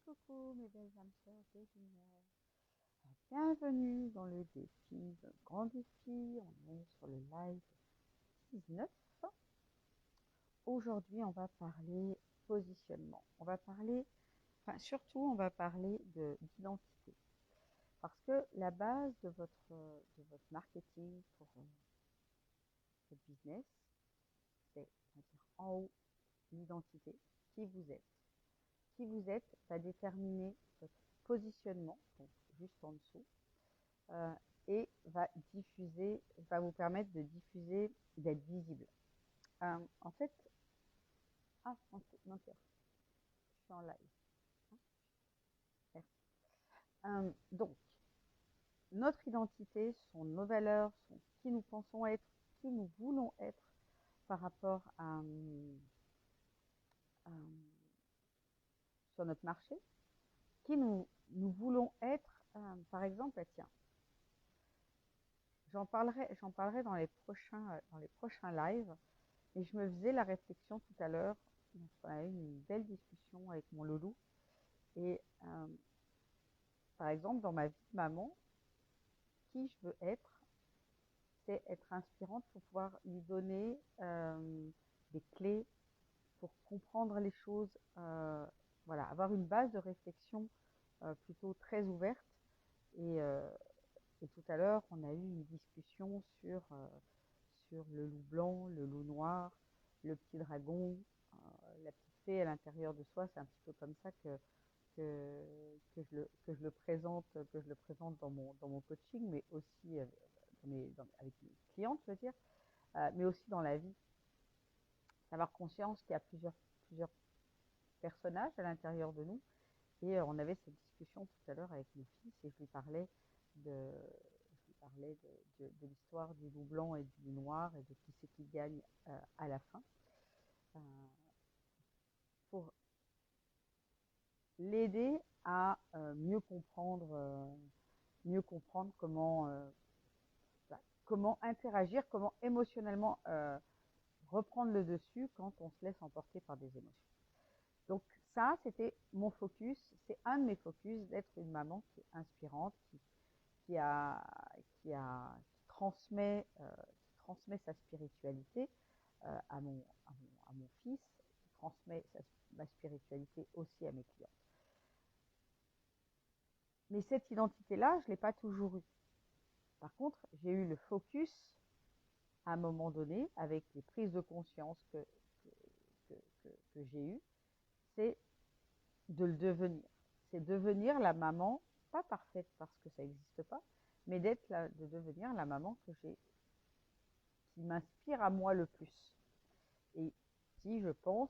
Coucou mes belles âmes sœurs des lumières. Bienvenue dans le défi, le grand défi. On est sur le live 19. Aujourd'hui, on va parler positionnement. On va parler, surtout, on va parler d'identité. Parce que la base de votre marketing pour votre business, c'est, on va dire, en haut, l'identité, qui vous êtes. Qui vous êtes va déterminer votre positionnement, donc juste en dessous, et va vous permettre de diffuser, d'être visible. En fait, non, je suis en live. Merci. Donc, notre identité sont nos valeurs, sont qui nous pensons être, qui nous voulons être par rapport sur notre marché, qui nous voulons être, par exemple, tiens, j'en parlerai dans les prochains lives, et je me faisais la réflexion tout à l'heure, on a eu une belle discussion avec mon loulou, et par exemple, dans ma vie de maman, qui je veux être, c'est être inspirante pour pouvoir lui donner des clés pour comprendre les choses, voilà, avoir une base de réflexion plutôt très ouverte. Et tout à l'heure, on a eu une discussion sur le loup blanc, le loup noir, le petit dragon, la petite fée à l'intérieur de soi. C'est un petit peu comme ça que je le présente dans mon coaching, mais aussi avec mes clientes, je veux dire, mais aussi dans la vie. Avoir conscience qu'il y a plusieurs personnages à l'intérieur de nous. Et on avait cette discussion tout à l'heure avec mon fils et je lui parlais de l'histoire du loup blanc et du loup noir et de qui c'est qui gagne à la fin. Pour l'aider à mieux comprendre comment interagir, comment émotionnellement reprendre le dessus quand on se laisse emporter par des émotions. Donc ça, c'était mon focus, c'est un de mes focus d'être une maman qui est inspirante, qui transmet sa spiritualité à mon fils, qui transmet ma spiritualité aussi à mes clients. Mais cette identité-là, je ne l'ai pas toujours eue. Par contre, j'ai eu le focus à un moment donné, avec les prises de conscience que j'ai eues, c'est de le devenir. C'est devenir la maman, pas parfaite parce que ça n'existe pas, mais de devenir la maman qui m'inspire à moi le plus. Et qui, je pense,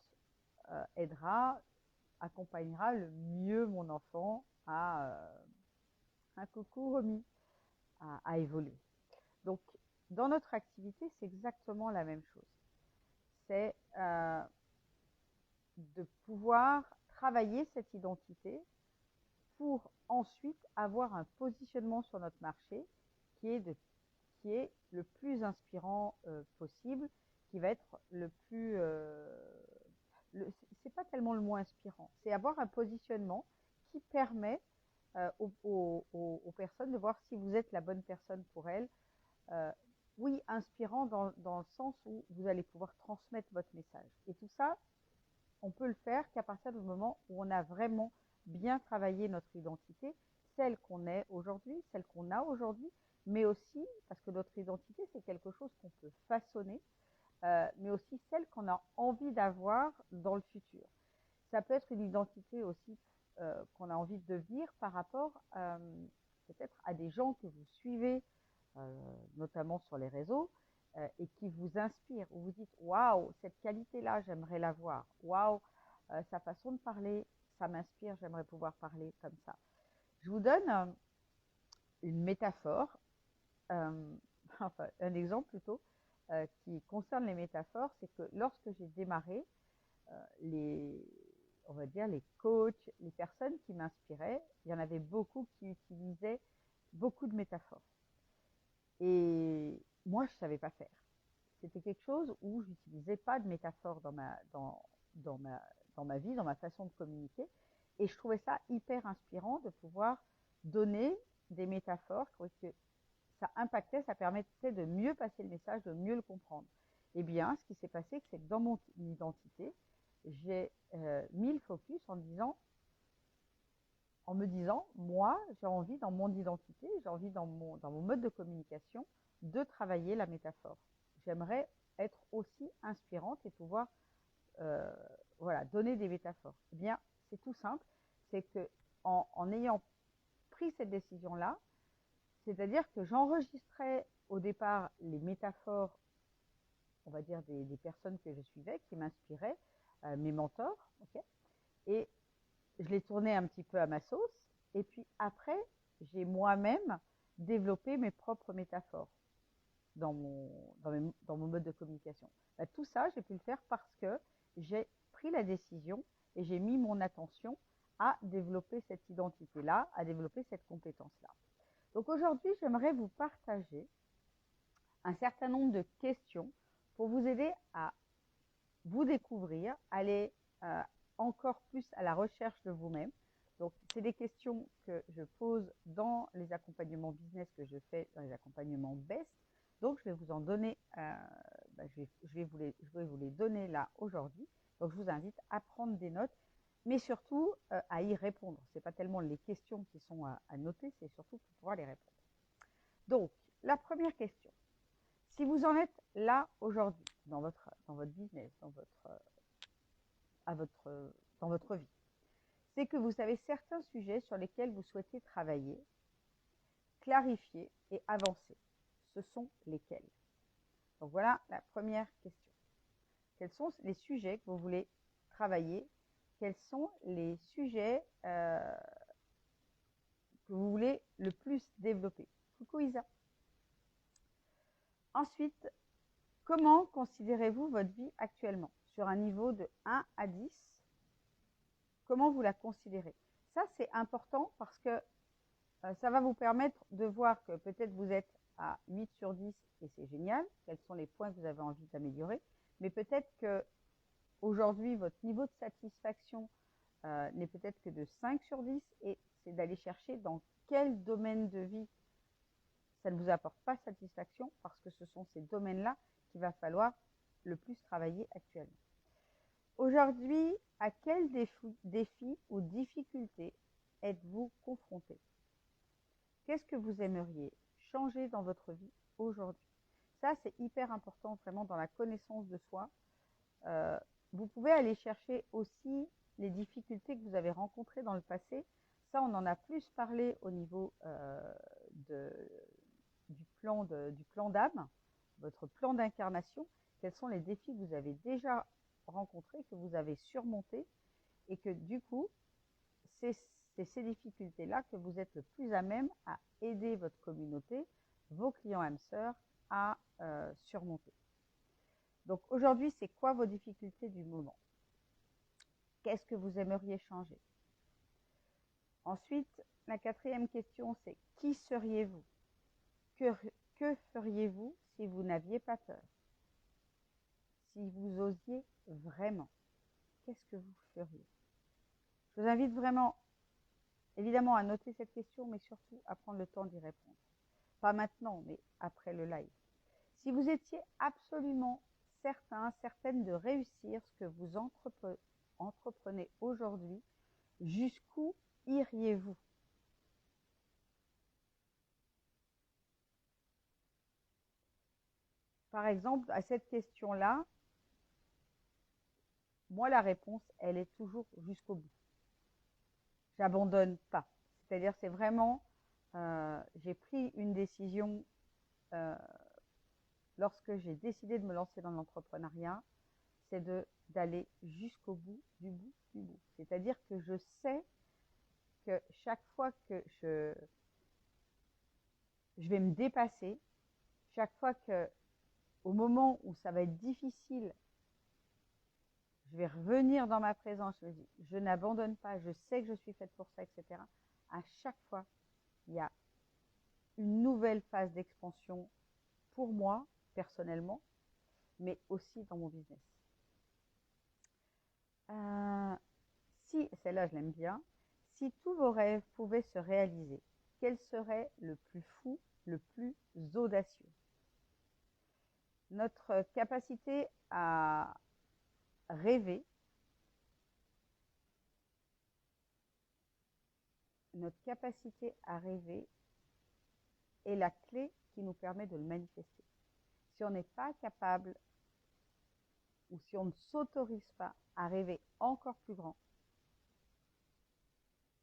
accompagnera le mieux mon enfant à un coucou Romy, à évoluer. Donc, dans notre activité, c'est exactement la même chose. C'est de pouvoir travailler cette identité pour ensuite avoir un positionnement sur notre marché qui est le plus inspirant possible, qui va être le plus... c'est pas tellement le moins inspirant, c'est avoir un positionnement qui permet aux personnes de voir si vous êtes la bonne personne pour elles. Oui, inspirant dans le sens où vous allez pouvoir transmettre votre message. Et tout ça, on peut le faire qu'à partir du moment où on a vraiment bien travaillé notre identité, celle qu'on est aujourd'hui, celle qu'on a aujourd'hui, mais aussi, parce que notre identité, c'est quelque chose qu'on peut façonner, mais aussi celle qu'on a envie d'avoir dans le futur. Ça peut être une identité aussi qu'on a envie de devenir par rapport peut-être à des gens que vous suivez, notamment sur les réseaux, et qui vous inspirent, où vous dites waouh, cette qualité-là, j'aimerais l'avoir. Waouh, sa façon de parler, ça m'inspire, j'aimerais pouvoir parler comme ça. Je vous donne une métaphore, enfin un exemple plutôt, qui concerne les métaphores, c'est que lorsque j'ai démarré, on va dire les coachs, les personnes qui m'inspiraient, il y en avait beaucoup qui utilisaient beaucoup de métaphores. Et moi, je ne savais pas faire. C'était quelque chose où je n'utilisais pas de métaphores dans ma vie, dans ma façon de communiquer. Et je trouvais ça hyper inspirant de pouvoir donner des métaphores. Je trouvais que ça impactait, ça permettait de mieux passer le message, de mieux le comprendre. Eh bien, ce qui s'est passé, c'est que dans mon identité, j'ai mis le focus en me disant, moi, j'ai envie dans mon identité, j'ai envie dans mon mode de communication de travailler la métaphore. J'aimerais être aussi inspirante et pouvoir voilà, donner des métaphores. Eh bien, c'est tout simple, c'est que en ayant pris cette décision-là, c'est-à-dire que j'enregistrais au départ les métaphores, on va dire, des personnes que je suivais, qui m'inspiraient, mes mentors, okay, et je les tournais un petit peu à ma sauce, et puis après, j'ai moi-même développé mes propres métaphores dans mon mode de communication. Bah, tout ça, j'ai pu le faire parce que j'ai pris la décision et j'ai mis mon attention à développer cette identité-là, à développer cette compétence-là. Donc aujourd'hui, j'aimerais vous partager un certain nombre de questions pour vous aider à vous découvrir, aller encore plus à la recherche de vous-même. Donc, c'est des questions que je pose dans les accompagnements business que je fais, dans les accompagnements BEST. Donc, je vais vous en donner, je vais vous les donner là aujourd'hui. Donc, je vous invite à prendre des notes, mais surtout à y répondre. Ce n'est pas tellement les questions qui sont à noter, c'est surtout pour pouvoir les répondre. Donc, la première question. Si vous en êtes là aujourd'hui, dans votre business, dans votre vie, c'est que vous avez certains sujets sur lesquels vous souhaitez travailler, clarifier et avancer. Ce sont lesquels? Donc voilà la première question. Quels sont les sujets que vous voulez travailler? Quels sont les sujets que vous voulez le plus développer? Coucou Isa. Ensuite, comment considérez-vous votre vie actuellement? Sur un niveau de 1 à 10, comment vous la considérez? Ça, c'est important parce que ça va vous permettre de voir que peut-être vous êtes à 8 sur 10 et c'est génial, quels sont les points que vous avez envie d'améliorer, mais peut-être que aujourd'hui votre niveau de satisfaction n'est peut-être que de 5 sur 10 et c'est d'aller chercher dans quel domaine de vie ça ne vous apporte pas satisfaction parce que ce sont ces domaines-là qu'il va falloir le plus travailler actuellement. Aujourd'hui, à quel défi ou difficulté êtes-vous confronté? Qu'est-ce que vous aimeriez changer dans votre vie aujourd'hui? Ça, c'est hyper important vraiment dans la connaissance de soi. Vous pouvez aller chercher aussi les difficultés que vous avez rencontrées dans le passé. Ça, on en a plus parlé au niveau du plan d'âme, votre plan d'incarnation. Quels sont les défis que vous avez déjà rencontrés, que vous avez surmontés et que du coup, c'est ces difficultés-là que vous êtes le plus à même à aider votre communauté, vos clients âmes sœurs, à surmonter. Donc aujourd'hui, c'est quoi vos difficultés du moment? Qu'est-ce que vous aimeriez changer? Ensuite, la quatrième question, c'est qui seriez-vous? Que feriez-vous si vous n'aviez pas peur? Si vous osiez vraiment, qu'est-ce que vous feriez? Je vous invite vraiment, évidemment, à noter cette question, mais surtout à prendre le temps d'y répondre. Pas maintenant, mais après le live. Si vous étiez absolument certaine de réussir ce que vous entreprenez aujourd'hui, jusqu'où iriez-vous? Par exemple, à cette question-là, moi, la réponse, elle est toujours jusqu'au bout. J'abandonne pas. C'est-à-dire, c'est vraiment, j'ai pris une décision lorsque j'ai décidé de me lancer dans l'entrepreneuriat, c'est d'aller jusqu'au bout, du bout, du bout. C'est-à-dire que je sais que chaque fois que je vais me dépasser, chaque fois que, au moment où ça va être difficile, je vais revenir dans ma présence, je me dis, je n'abandonne pas, je sais que je suis faite pour ça, etc. À chaque fois, il y a une nouvelle phase d'expansion pour moi, personnellement, mais aussi dans mon business. Si, celle-là, je l'aime bien. Si tous vos rêves pouvaient se réaliser, quel serait le plus fou, le plus audacieux? Notre capacité à rêver, notre capacité à rêver est la clé qui nous permet de le manifester. Si on n'est pas capable ou si on ne s'autorise pas à rêver encore plus grand,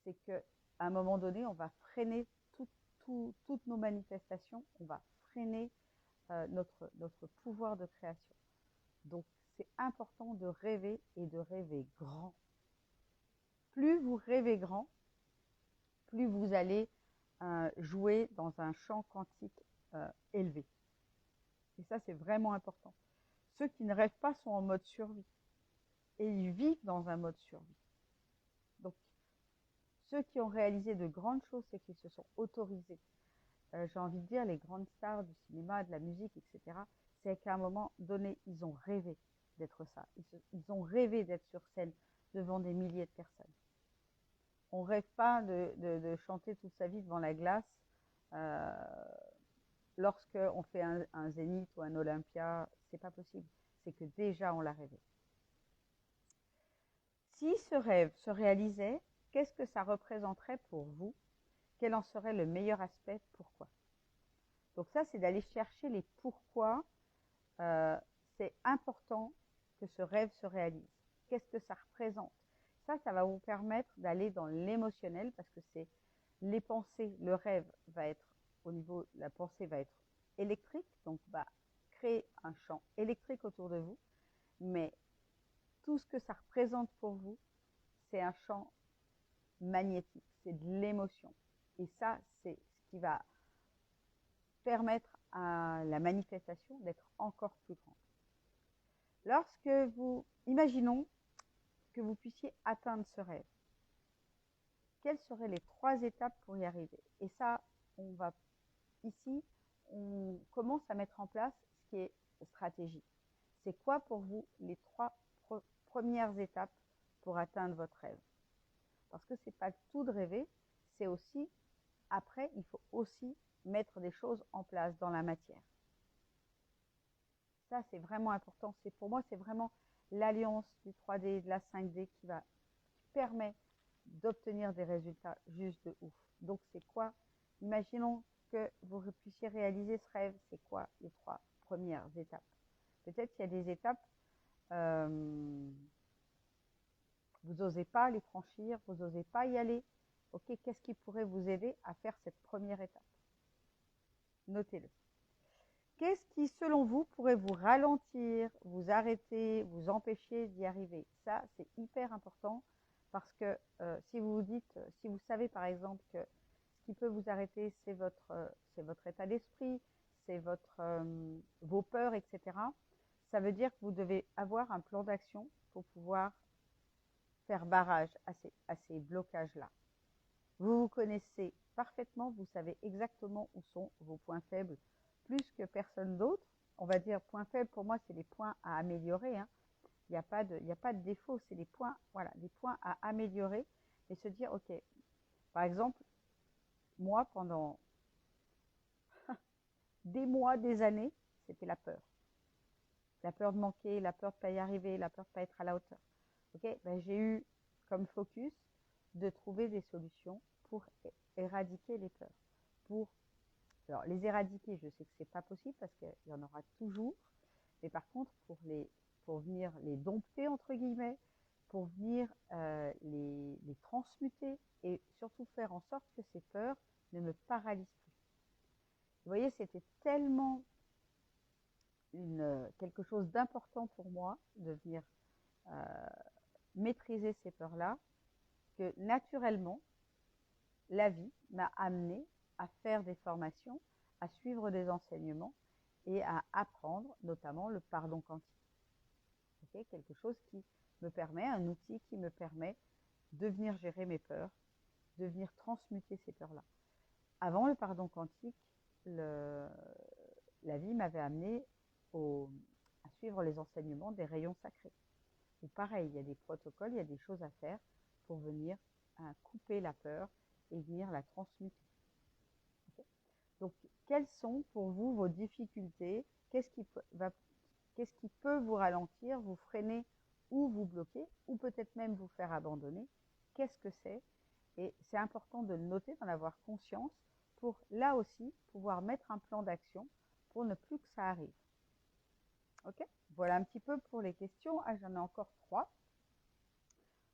c'est qu'à un moment donné, on va freiner toutes nos manifestations, on va freiner notre pouvoir de création. Donc, c'est important de rêver et de rêver grand. Plus vous rêvez grand, plus vous allez jouer dans un champ quantique élevé. Et ça, c'est vraiment important. Ceux qui ne rêvent pas sont en mode survie. Et ils vivent dans un mode survie. Donc, ceux qui ont réalisé de grandes choses, c'est qu'ils se sont autorisés. J'ai envie de dire, les grandes stars du cinéma, de la musique, etc., c'est qu'à un moment donné, ils ont rêvé d'être ça. Ils ont rêvé d'être sur scène devant des milliers de personnes. On ne rêve pas de chanter toute sa vie devant la glace lorsqu'on fait un Zénith ou un Olympia. C'est pas possible. C'est que déjà, on l'a rêvé. Si ce rêve se réalisait, qu'est-ce que ça représenterait pour vous? Quel en serait le meilleur aspect? Pourquoi? Donc ça, c'est d'aller chercher les pourquoi. C'est important que ce rêve se réalise. Qu'est-ce que ça représente? Ça va vous permettre d'aller dans l'émotionnel parce que c'est les pensées, le rêve va être au niveau, la pensée va être électrique, donc va créer un champ électrique autour de vous, mais tout ce que ça représente pour vous, c'est un champ magnétique, c'est de l'émotion. Et ça, c'est ce qui va permettre à la manifestation d'être encore plus grande. Lorsque imaginons que vous puissiez atteindre ce rêve, quelles seraient les 3 étapes pour y arriver? Et ça, on commence à mettre en place ce qui est stratégique. C'est quoi pour vous les 3 premières étapes pour atteindre votre rêve? Parce que c'est pas tout de rêver, c'est aussi, après, il faut aussi mettre des choses en place dans la matière. Ça, c'est vraiment important. Pour moi, c'est vraiment l'alliance du 3D, de la 5D qui permet d'obtenir des résultats juste de ouf. Donc, c'est quoi? Imaginons que vous puissiez réaliser ce rêve. C'est quoi les 3 premières étapes? Peut-être qu'il y a des étapes, vous n'osez pas les franchir, vous n'osez pas y aller. Ok, qu'est-ce qui pourrait vous aider à faire cette première étape? Notez-le. Qu'est-ce qui, selon vous, pourrait vous ralentir, vous arrêter, vous empêcher d'y arriver? Ça, c'est hyper important parce que si vous vous dites, si vous savez par exemple que ce qui peut vous arrêter, c'est votre état d'esprit, c'est vos peurs, etc., ça veut dire que vous devez avoir un plan d'action pour pouvoir faire barrage à ces blocages-là. Vous vous connaissez parfaitement, vous savez exactement où sont vos points faibles, plus que personne d'autre. On va dire points faibles, pour moi, c'est les points à améliorer. Hein. Il n'y a pas de défaut, c'est les points, voilà, les points à améliorer et se dire, ok, par exemple, moi, pendant des mois, des années, c'était la peur. La peur de manquer, la peur de ne pas y arriver, la peur de ne pas être à la hauteur. Okay, ben, j'ai eu comme focus de trouver des solutions pour éradiquer les peurs. Alors, les éradiquer, je sais que ce n'est pas possible parce qu'il y en aura toujours. Mais par contre, pour venir les dompter, entre guillemets, pour venir les transmuter et surtout faire en sorte que ces peurs ne me paralysent plus. Vous voyez, c'était tellement quelque chose d'important pour moi de venir maîtriser ces peurs-là que naturellement, la vie m'a amené à faire des formations, à suivre des enseignements et à apprendre notamment le pardon quantique. Okay, quelque chose qui me permet, un outil qui me permet de venir gérer mes peurs, de venir transmuter ces peurs-là. Avant le pardon quantique, la vie m'avait amené à suivre les enseignements des rayons sacrés. Ou pareil, il y a des protocoles, il y a des choses à faire pour venir couper la peur et venir la transmuter. Okay. Donc, quelles sont pour vous vos difficultés? Qu'est-ce qui peut vous ralentir, vous freiner ou vous bloquer, ou peut-être même vous faire abandonner? Qu'est-ce que c'est? Et c'est important de le noter, d'en avoir conscience pour, là aussi, pouvoir mettre un plan d'action pour ne plus que ça arrive. Ok? Voilà un petit peu pour les questions. Ah, j'en ai encore 3.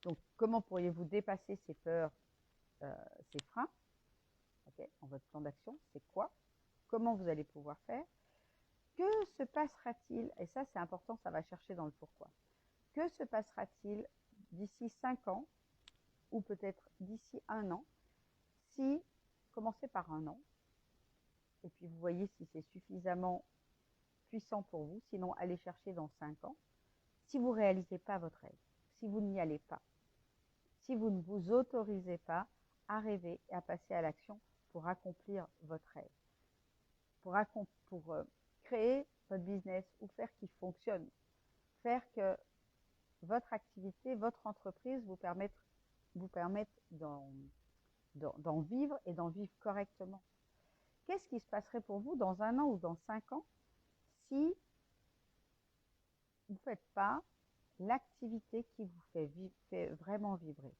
Donc, comment pourriez-vous dépasser ces peurs, ces freins? Okay, dans votre plan d'action, c'est quoi? Comment vous allez pouvoir faire? Que se passera-t-il? Et ça, c'est important, ça va chercher dans le pourquoi. Que se passera-t-il d'ici 5 ans ou peut-être d'ici 1 an si, commencez par 1 an, et puis vous voyez si c'est suffisamment puissant pour vous, sinon allez chercher dans 5 ans, si vous ne réalisez pas votre rêve, si vous n'y allez pas, si vous ne vous autorisez pas à rêver et à passer à l'action pour accomplir votre rêve, pour créer votre business ou faire qu'il fonctionne, faire que votre activité, votre entreprise vous permette d'en vivre et d'en vivre correctement. Qu'est-ce qui se passerait pour vous dans 1 an ou dans 5 ans si vous ne faites pas l'activité qui vous fait vraiment vibrer?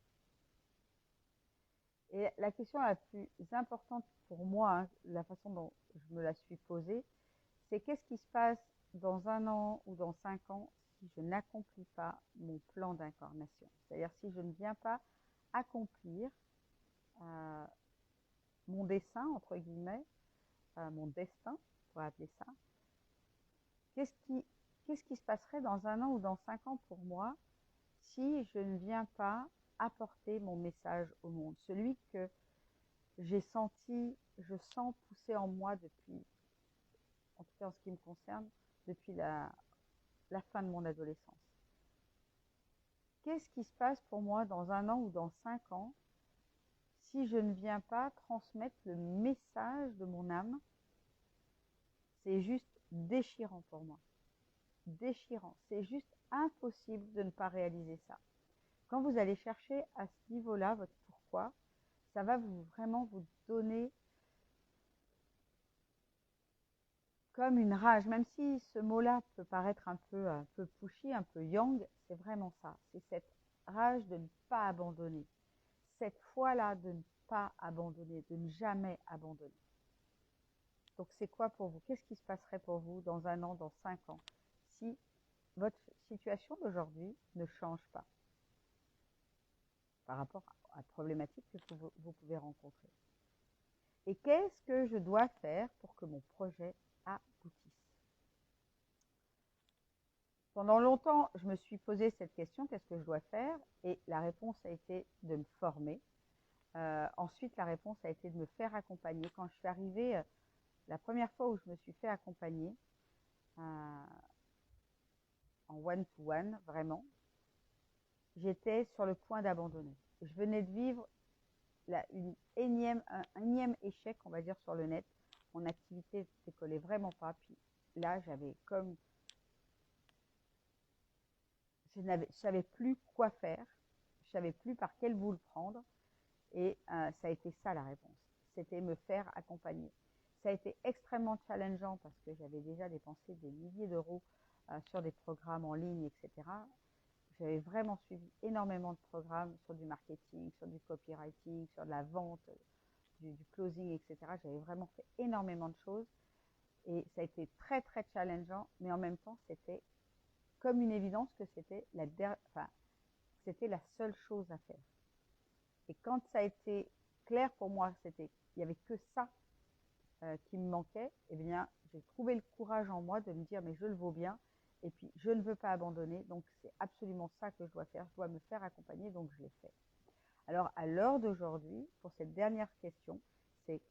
Et la question la plus importante pour moi, hein, la façon dont je me la suis posée, c'est qu'est-ce qui se passe dans 1 an ou dans 5 ans si je n'accomplis pas mon plan d'incarnation? C'est-à-dire si je ne viens pas accomplir mon dessein, entre guillemets, mon destin, on pourrait appeler ça. Qu'est-ce qui se passerait dans 1 an ou dans 5 ans pour moi si je ne viens pas apporter mon message au monde, celui que je sens pousser en moi depuis, en tout cas en ce qui me concerne, depuis la fin de mon adolescence. Qu'est-ce qui se passe pour moi dans 1 an ou dans 5 ans si je ne viens pas transmettre le message de mon âme? C'est juste déchirant pour moi. Déchirant. C'est juste impossible de ne pas réaliser ça. Quand vous allez chercher à ce niveau-là votre pourquoi, ça va vraiment vous donner comme une rage, même si ce mot-là peut paraître un peu pushy, un peu yang, c'est vraiment ça. C'est cette rage de ne pas abandonner. Cette foi-là de ne pas abandonner, de ne jamais abandonner. Donc c'est quoi pour vous? Qu'est-ce qui se passerait pour vous dans 1 an, dans 5 ans, si votre situation d'aujourd'hui ne change pas par rapport à la problématique que vous pouvez rencontrer? Et qu'est-ce que je dois faire pour que mon projet aboutisse? Pendant longtemps, je me suis posé cette question, qu'est-ce que je dois faire? Et la réponse a été de me former. Ensuite, la réponse a été de me faire accompagner. Quand je suis arrivée, la première fois où je me suis fait accompagner en one-to-one, vraiment, j'étais sur le point d'abandonner. Je venais de vivre un énième échec, on va dire, sur le net. Mon activité ne décollait vraiment pas. Puis là, je ne savais plus quoi faire. Je ne savais plus par quel bout le prendre. Et ça a été ça la réponse. C'était me faire accompagner. Ça a été extrêmement challengeant parce que j'avais déjà dépensé des milliers d'euros sur des programmes en ligne, etc. J'avais vraiment suivi énormément de programmes sur du marketing, sur du copywriting, sur de la vente, du closing, etc. J'avais vraiment fait énormément de choses et ça a été très très challengeant, mais en même temps c'était comme une évidence que c'était la seule chose à faire. Et quand ça a été clair pour moi, il n'y avait que ça qui me manquait, eh bien j'ai trouvé le courage en moi de me dire mais je le vaux bien et puis je ne veux pas abandonner, donc c'est absolument ça que je dois faire, je dois me faire accompagner, donc je l'ai fait. Alors à l'heure d'aujourd'hui, pour cette dernière question, c'est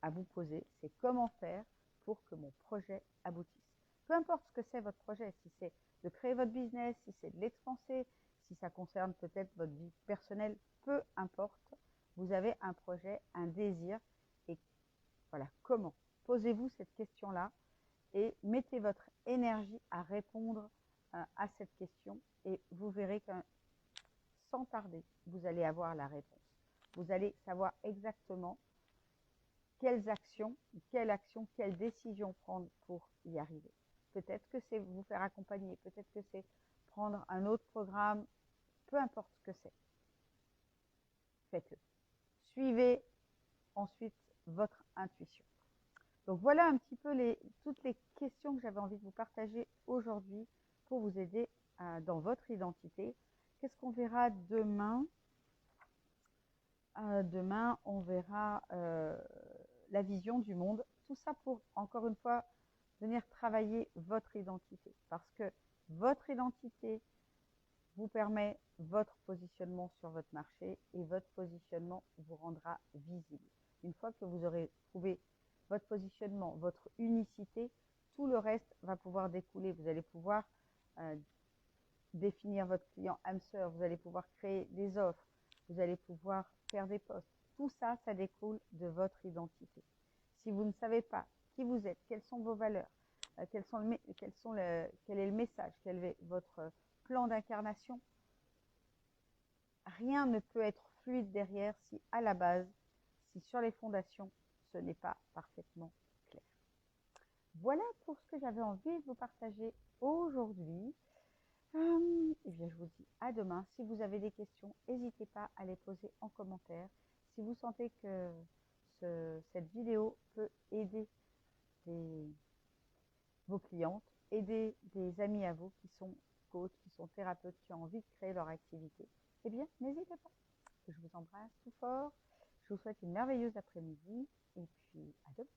à vous poser, c'est comment faire pour que mon projet aboutisse. Peu importe ce que c'est votre projet, si c'est de créer votre business, si c'est de l'expanser, si ça concerne peut-être votre vie personnelle, peu importe, vous avez un projet, un désir, et voilà, comment? Posez-vous cette question-là et mettez votre énergie à répondre à cette question et vous verrez que sans tarder, vous allez avoir la réponse. Vous allez savoir exactement quelles actions, quelle décision prendre pour y arriver. Peut-être que c'est vous faire accompagner, peut-être que c'est prendre un autre programme, peu importe ce que c'est. Faites-le. Suivez ensuite votre intuition. Donc voilà un petit peu toutes les questions que j'avais envie de vous partager aujourd'hui pour vous aider dans votre identité. Qu'est-ce qu'on verra demain? Demain, on verra la vision du monde. Tout ça pour, encore une fois, venir travailler votre identité. Parce que votre identité vous permet votre positionnement sur votre marché et votre positionnement vous rendra visible. Une fois que vous aurez trouvé votre positionnement, votre unicité, tout le reste va pouvoir découler. Vous allez pouvoir définir votre client âme sœur, vous allez pouvoir créer des offres, vous allez pouvoir faire des posts. Tout ça, ça découle de votre identité. Si vous ne savez pas qui vous êtes, quelles sont vos valeurs, quel est le message, quel est votre plan d'incarnation, rien ne peut être fluide derrière si à la base, si sur les fondations, ce n'est pas parfaitement clair. Voilà pour ce que j'avais envie de vous partager aujourd'hui. Eh bien, je vous dis à demain. Si vous avez des questions, n'hésitez pas à les poser en commentaire. Si vous sentez que cette vidéo peut aider vos clientes, aider des amis à vous qui sont coachs, qui sont thérapeutes, qui ont envie de créer leur activité, eh bien, n'hésitez pas. Je vous embrasse tout fort. Je vous souhaite une merveilleuse après-midi et puis à demain.